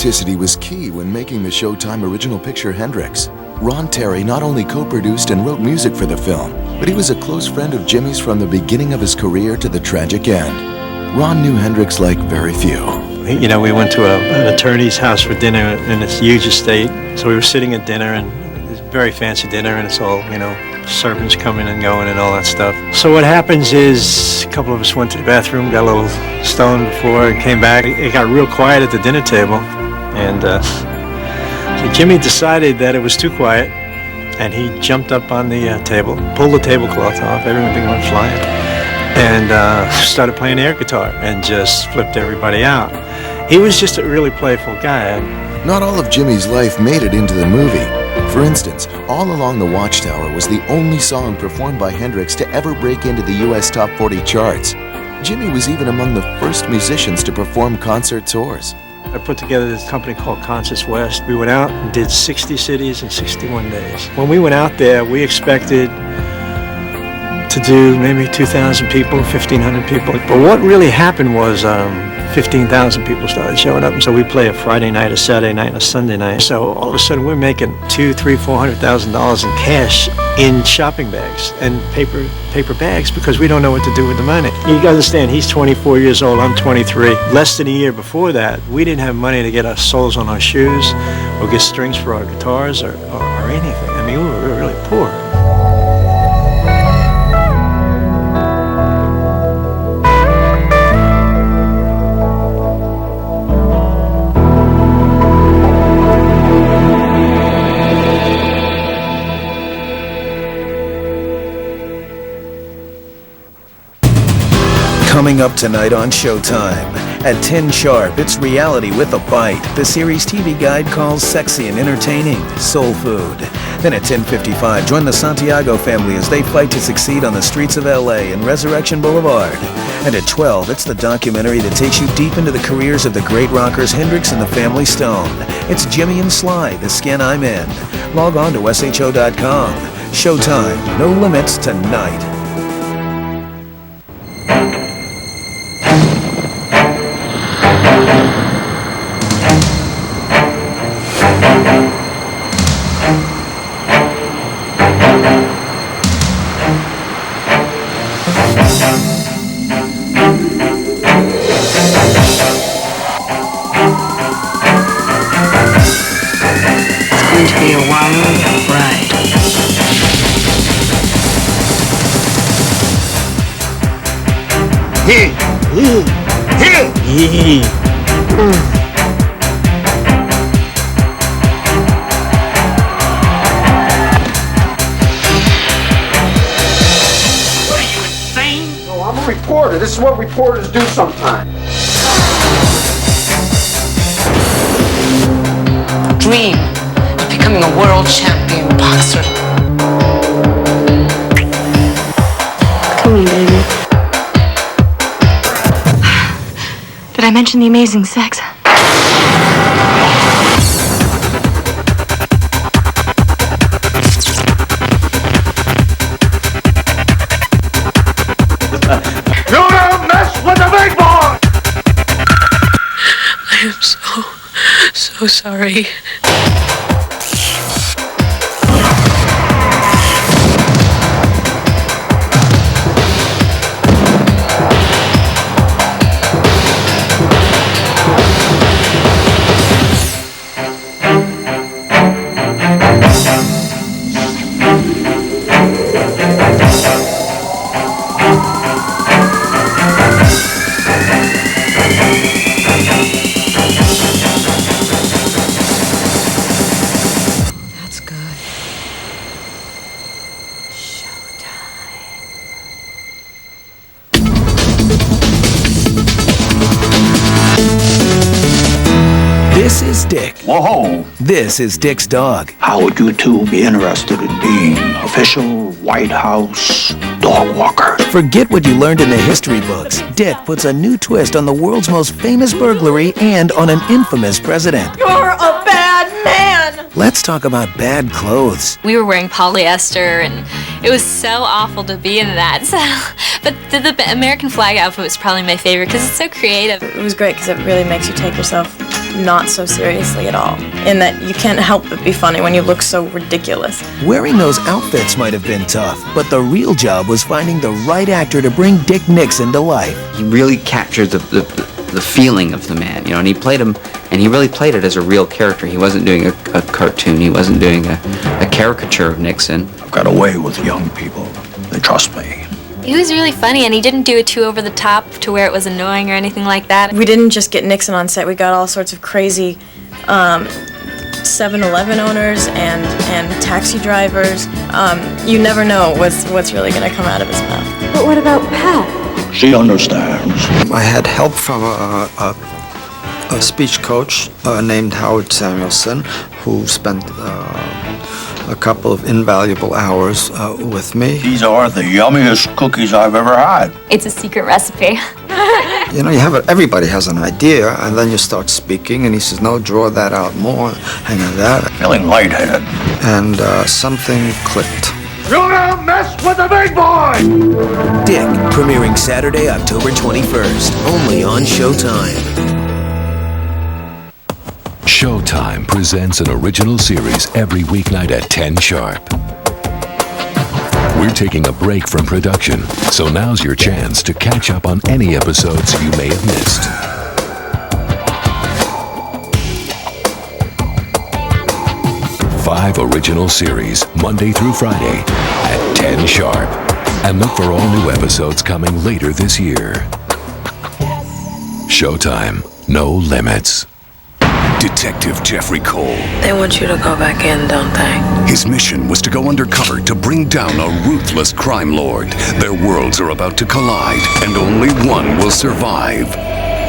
authenticity was key when making the Showtime original picture Hendrix. Ron Terry not only co-produced and wrote music for the film, but he was a close friend of Jimi's from the beginning of his career to the tragic end. Ron knew Hendrix like very few. You know, we went to an attorney's house for dinner in this huge estate. So we were sitting at dinner, and it's a very fancy dinner, and it's all, you know, servants coming and going and all that stuff. So what happens is a couple of us went to the bathroom, got a little stoned before, and came back. It got real quiet at the dinner table, and so Jimi decided that it was too quiet, and he jumped up on the table, pulled the tablecloth off, everything went flying, and started playing air guitar and just flipped everybody out. He was just a really playful guy. Not all of Jimi's life made it into the movie. For instance, All Along the Watchtower was the only song performed by Hendrix to ever break into the US Top 40 charts. Jimi was even among the first musicians to perform concert tours. I put together this company called Concerts West. We went out and did 60 cities in 61 days. When we went out there, we expected to do maybe 2,000 people, 1,500 people. But what really happened was 15,000 people started showing up, and so we play a Friday night, a Saturday night, and a Sunday night. So all of a sudden, we're making $200,000, $300,000, $400,000 in cash in shopping bags and paper bags because we don't know what to do with the money. You gotta understand, he's 24 years old, I'm 23. Less than a year before that, we didn't have money to get our soles on our shoes or get strings for our guitars or anything. I mean, we were really poor. Coming up tonight on Showtime. At 10 sharp, it's Reality with a Bite. The series TV guide calls sexy and entertaining soul food. Then at 10:55, join the Santiago family as they fight to succeed on the streets of LA and Resurrection Boulevard. And at 12, it's the documentary that takes you deep into the careers of the great rockers Hendrix and the Family Stone. It's Jimi and Sly, The Skin I'm In. Log on to sho.com. Showtime, no limits tonight. Reporter. This is what reporters do sometimes. Dream of becoming a world champion boxer. Come on, baby. Did I mention the amazing sex? I am so sorry. This is Dick. Whoa. This is Dick's dog. How would you two be interested in being official White House dog walkers? Forget what you learned in the history books. Dick puts a new twist on the world's most famous burglary and on an infamous president. You're a bad man! Let's talk about bad clothes. We were wearing polyester, and it was so awful to be in that. But the American flag outfit was probably my favorite because it's so creative. It was great because it really makes you take yourself not so seriously at all, in that you can't help but be funny when you look so ridiculous. Wearing those outfits might have been tough, but the real job was finding the right actor to bring Dick Nixon to life. He really captured the feeling of the man, you know, and he played him, and he really played it as a real character. He wasn't doing a cartoon, he wasn't doing a caricature of Nixon. I've got a way with young people. They trust me. He was really funny, and he didn't do it too over the top to where it was annoying or anything like that. We didn't just get Nixon on set, we got all sorts of crazy 7-Eleven owners and taxi drivers. You never know what's really going to come out of his mouth. But what about Pat? She understands. I had help from a speech coach named Howard Samuelson, who spent a couple of invaluable hours with me. These are the yummiest cookies I've ever had. It's a secret recipe. You know, everybody has an idea, and then you start speaking, and he says, no, draw that out more, hang on that. Feeling lightheaded. And something clicked. You don't mess with the big boy! Dick, premiering Saturday, October 21st, only on Showtime. Showtime presents an original series every weeknight at 10 sharp. We're taking a break from production, so now's your chance to catch up on any episodes you may have missed. Five original series, Monday through Friday at 10 sharp. And look for all new episodes coming later this year. Showtime, no limits. Detective Jeffrey Cole. They want you to go back in, don't they? His mission was to go undercover to bring down a ruthless crime lord. Their worlds are about to collide, and only one will survive.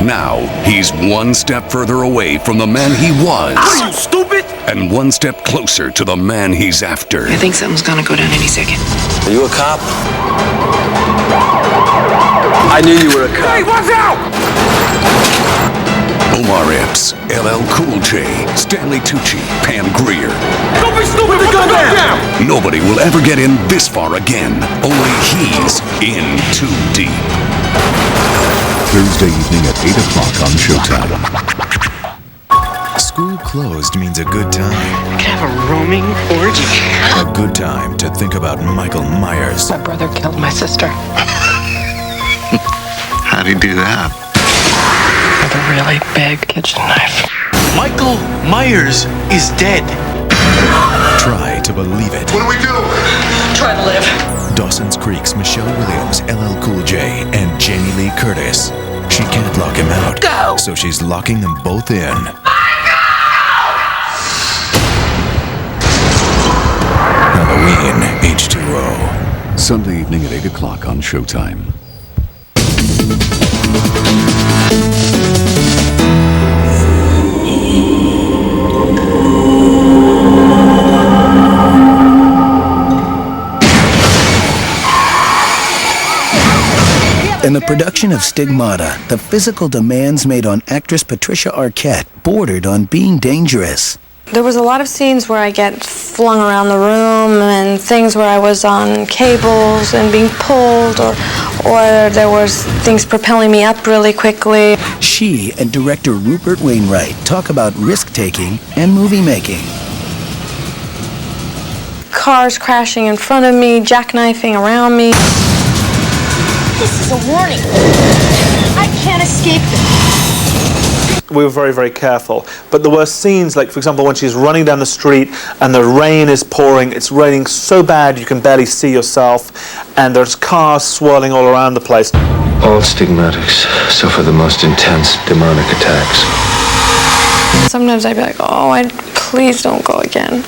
Now, he's one step further away from the man he was. Are you stupid? And one step closer to the man he's after. I think something's gonna go down any second. Are you a cop? I knew you were a cop. Hey, watch out! Omar Epps, LL Cool J, Stanley Tucci, Pam Grier. Don't be stupid! Put the gun down! Nobody will ever get in this far again. Only he's in too deep. Thursday evening at 8 o'clock on Showtime. School closed means a good time. We can have a roaming orgy. A good time to think about Michael Myers. My brother killed my sister. How'd he do that? With a really big kitchen knife. Michael Myers is dead. Try to believe it. What do we do? Try to live. Dawson's Creek's Michelle Williams, LL Cool J, and Jamie Lee Curtis. She can't lock him out. Go! So she's locking them both in. Halloween H2O. Sunday evening at 8 o'clock on Showtime. In the production of Stigmata, the physical demands made on actress Patricia Arquette bordered on being dangerous. There was a lot of scenes where I get flung around the room and things where I was on cables and being pulled, or there was things propelling me up really quickly. She and director Rupert Wainwright talk about risk-taking and movie-making. Cars crashing in front of me, jackknifing around me. This is a warning. I can't escape this. We were very, very careful. But there were scenes, like, for example, when she's running down the street and the rain is pouring. It's raining so bad you can barely see yourself. And there's cars swirling all around the place. All stigmatics suffer the most intense demonic attacks. Sometimes I'd be like, please don't go again.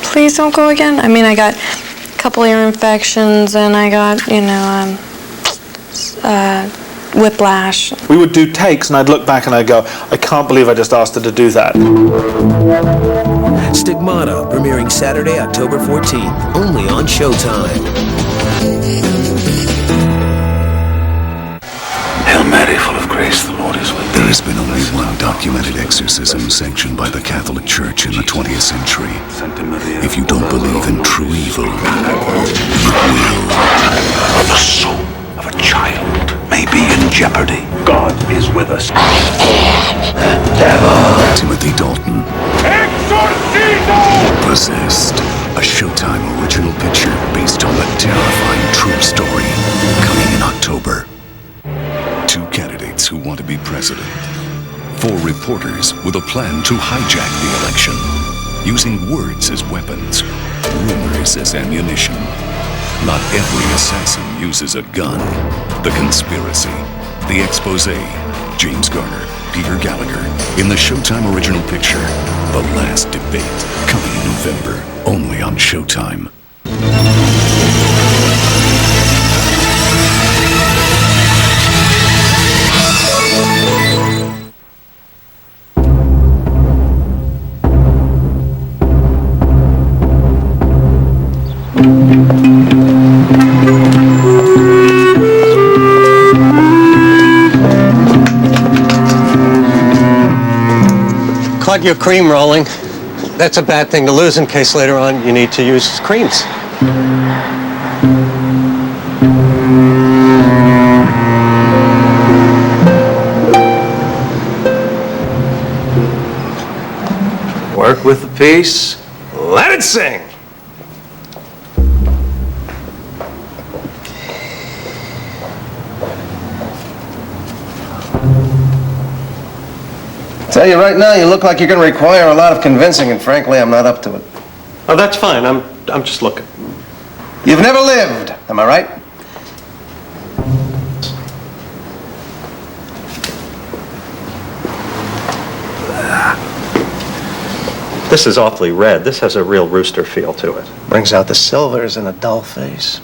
Please don't go again. I mean, I got a couple ear infections and I got, whiplash. We would do takes and I'd look back and I'd go, I can't believe I just asked her to do that. Stigmata, premiering Saturday, October 14th, only on Showtime. Hail Mary, full of grace, the Lord is with thee. There has been only one documented exorcism sanctioned by the Catholic Church in the 20th century. If you don't believe in true evil, it will. The soul of a child may be in jeopardy. God is with us. Devil. Timothy Dalton. Possessed. A Showtime original picture based on the terrifying true story. Coming in October. 2 candidates who want to be president. 4 reporters with a plan to hijack the election. Using words as weapons. Rumors as ammunition. Not every assassin uses a gun. The conspiracy. The expose. James Garner, Peter Gallagher, in the Showtime original picture, The Last Debate, coming in November, only on Showtime. Caught your cream rolling. That's a bad thing to lose in case later on you need to use creams. Work with the piece, let it sing. Tell you right now, you look like you're going to require a lot of convincing, and frankly, I'm not up to it. Oh, that's fine. I'm just looking. You've never lived, am I right? This is awfully red. This has a real rooster feel to it. Brings out the silvers in a dull face.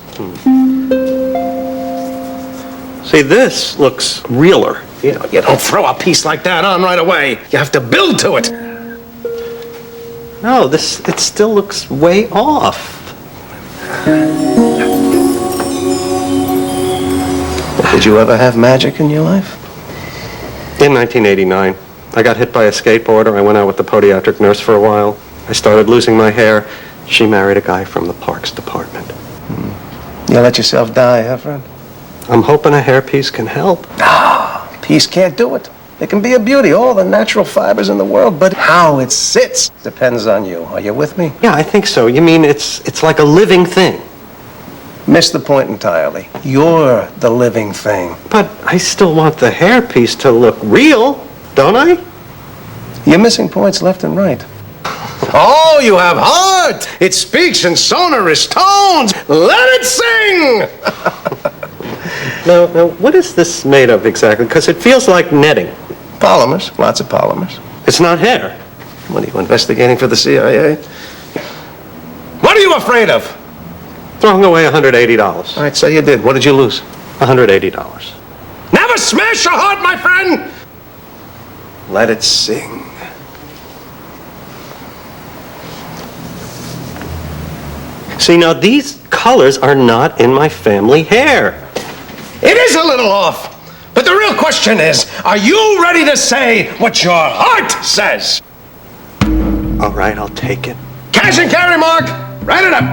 See, this looks realer. You know, you don't throw a piece like that on right away. You have to build to it. No, it still looks way off. Did you ever have magic in your life? In 1989, I got hit by a skateboarder. I went out with the podiatric nurse for a while. I started losing my hair. She married a guy from the parks department. You let yourself die, huh, friend? I'm hoping a hairpiece can help. Peace can't do it. It can be a beauty, all the natural fibers in the world, but how it sits depends on you. Are you with me? Yeah, I think so. You mean it's like a living thing? Missed the point entirely. You're the living thing. But I still want the hairpiece to look real, don't I? You're missing points left and right. Oh, you have heart! It speaks in sonorous tones! Let it sing! Now, what is this made of exactly? Because it feels like netting. Polymers, lots of polymers. It's not hair. What are you investigating for the CIA? What are you afraid of? Throwing away $180. All right, so you did. What did you lose? $180. Never smash your heart, my friend! Let it sing. See, now these colors are not in my family hair. It is a little off. But the real question is, are you ready to say what your heart says? All right, I'll take it. Cash and carry, Mark. Write it up.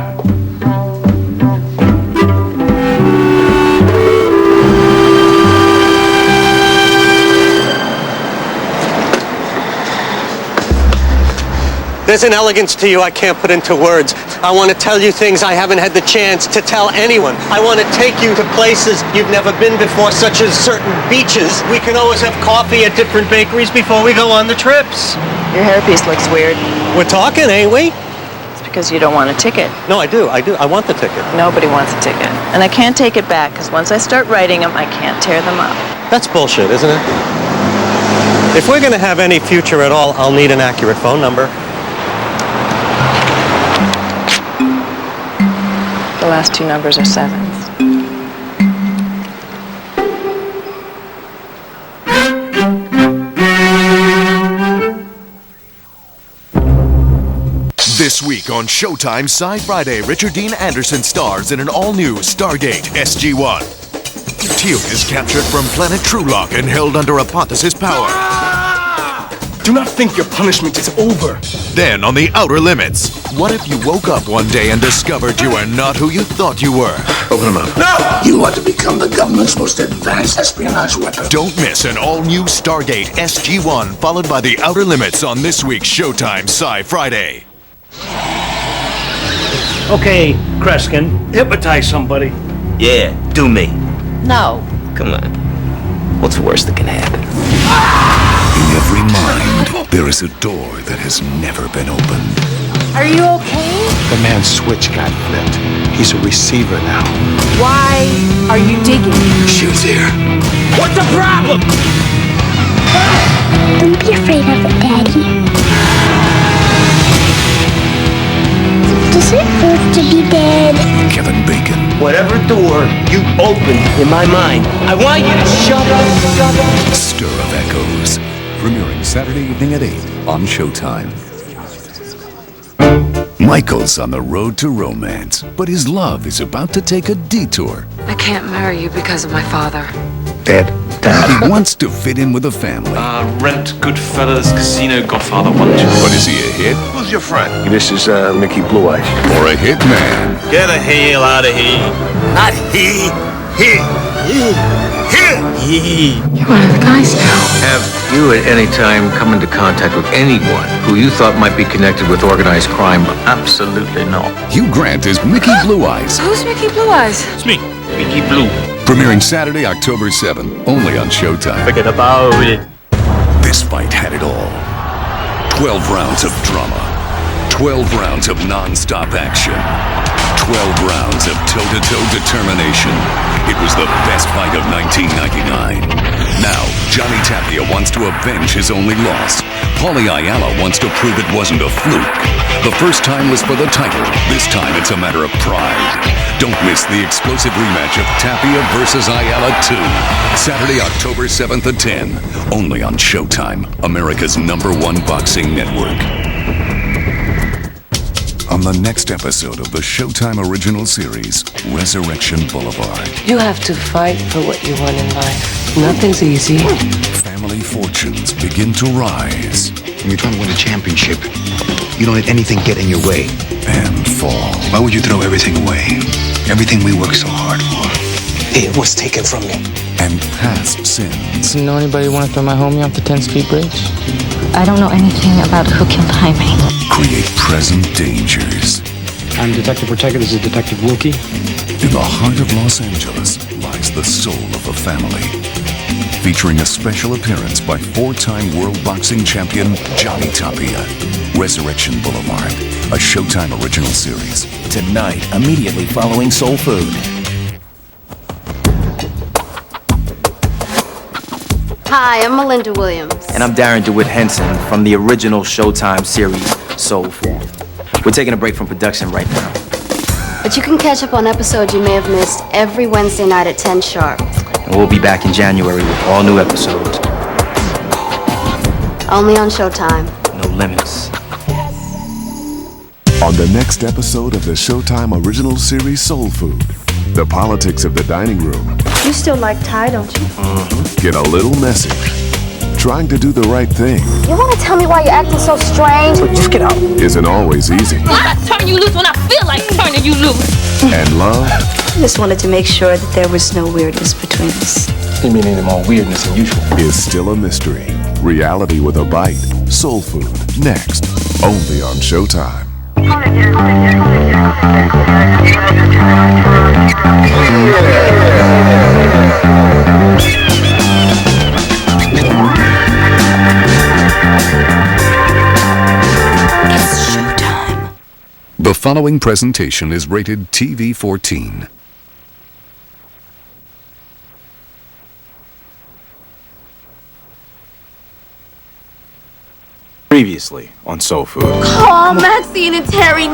There's an elegance to you I can't put into words. I want to tell you things I haven't had the chance to tell anyone. I want to take you to places you've never been before, such as certain beaches. We can always have coffee at different bakeries before we go on the trips. Your hairpiece looks weird. We're talking, ain't we? It's because you don't want a ticket. No, I do. I want the ticket. Nobody wants a ticket. And I can't take it back, because once I start writing them, I can't tear them up. That's bullshit, isn't it? If we're going to have any future at all, I'll need an accurate phone number. The last 2 numbers are 7s. This week on Showtime Sci Friday, Richard Dean Anderson stars in an all-new Stargate SG-1. Teal'c is captured from planet Truelock and held under Apotheosis power. Do not think your punishment is over. Then on The Outer Limits, what if you woke up one day and discovered you are not who you thought you were? Open them up. No! You want to become the government's most advanced espionage weapon. Don't miss an all-new Stargate SG-1, followed by The Outer Limits on this week's Showtime Sci Friday. Okay, Kreskin, hypnotize somebody. Yeah, do me. No. Come on. What's the worst that can happen? In every mind, there is a door that has never been opened. Are you okay? The man's switch got flipped. He's a receiver now. Why are you digging? She was here. What's the problem? Don't be afraid of it, Daddy. Does it hurt to be dead? Kevin Bacon. Whatever door you open in my mind, I want you to shut up. Stir of Echoes. Premiering Saturday evening at 8 on Showtime. Michael's on the road to romance, but his love is about to take a detour. I can't marry you because of my father. Dead. He wants to fit in with a family. Rent, Goodfellas, Casino, Godfather 1, 2. But is he a hit? Who's your friend? This is Mickey Blue Eyes. Or a hit man? Get the hell out of here. Not he. He. You're one of the guys now. Have you at any time come into contact with anyone who you thought might be connected with organized crime? Absolutely not. Hugh Grant is Mickey Blue Eyes. Who's Mickey Blue Eyes? It's me, Mickey Blue. Premiering Saturday, October 7th, only on Showtime. Forget about it. This fight had it all. 12 rounds of drama. 12 rounds of non-stop action. 12 rounds of toe-to-toe determination. It was the best fight of 1999. Now, Johnny Tapia wants to avenge his only loss. Paulie Ayala wants to prove it wasn't a fluke. The first time was for the title. This time it's a matter of pride. Don't miss the explosive rematch of Tapia vs. Ayala 2. Saturday, October 7th at 10. Only on Showtime, America's #1 boxing network. On the next episode of the Showtime original series, Resurrection Boulevard. You have to fight for what you want in life. Nothing's easy. Family fortunes begin to rise. When you're trying to win a championship, you don't let anything get in your way. And fall. Why would you throw everything away? Everything we work so hard for. It was taken from me. And past sins. You know anybody want to throw my homie off the 10-speed bridge? I don't know anything about who killed Jaime. Create present dangers. I'm Detective Ortega. This is Detective Wilkie. In the heart of Los Angeles lies the soul of a family. Featuring a special appearance by 4-time world boxing champion Johnny Tapia. Resurrection Boulevard, a Showtime original series. Tonight, immediately following Soul Food. Hi, I'm Melinda Williams. And I'm Darren DeWitt Henson from the original Showtime series, Soul Food. We're taking a break from production right now. But you can catch up on episodes you may have missed every Wednesday night at 10 sharp. And we'll be back in January with all new episodes. Only on Showtime. No limits. On the next episode of the Showtime original series Soul Food, the politics of the dining room You still like Thai, don't you? get a little messy. Trying to do the right thing You want to tell me why you're acting so strange? just get out. Isn't always easy. I turn you loose when I feel like turning you loose. And love I just wanted to make sure that there was no weirdness between us. You mean any more weirdness than usual? is still a mystery. Reality with a bite. Soul Food. Next. Only on Showtime. It's Showtime. The following presentation is rated TV-14. Previously on Soul Food. Oh, Maxine and Terry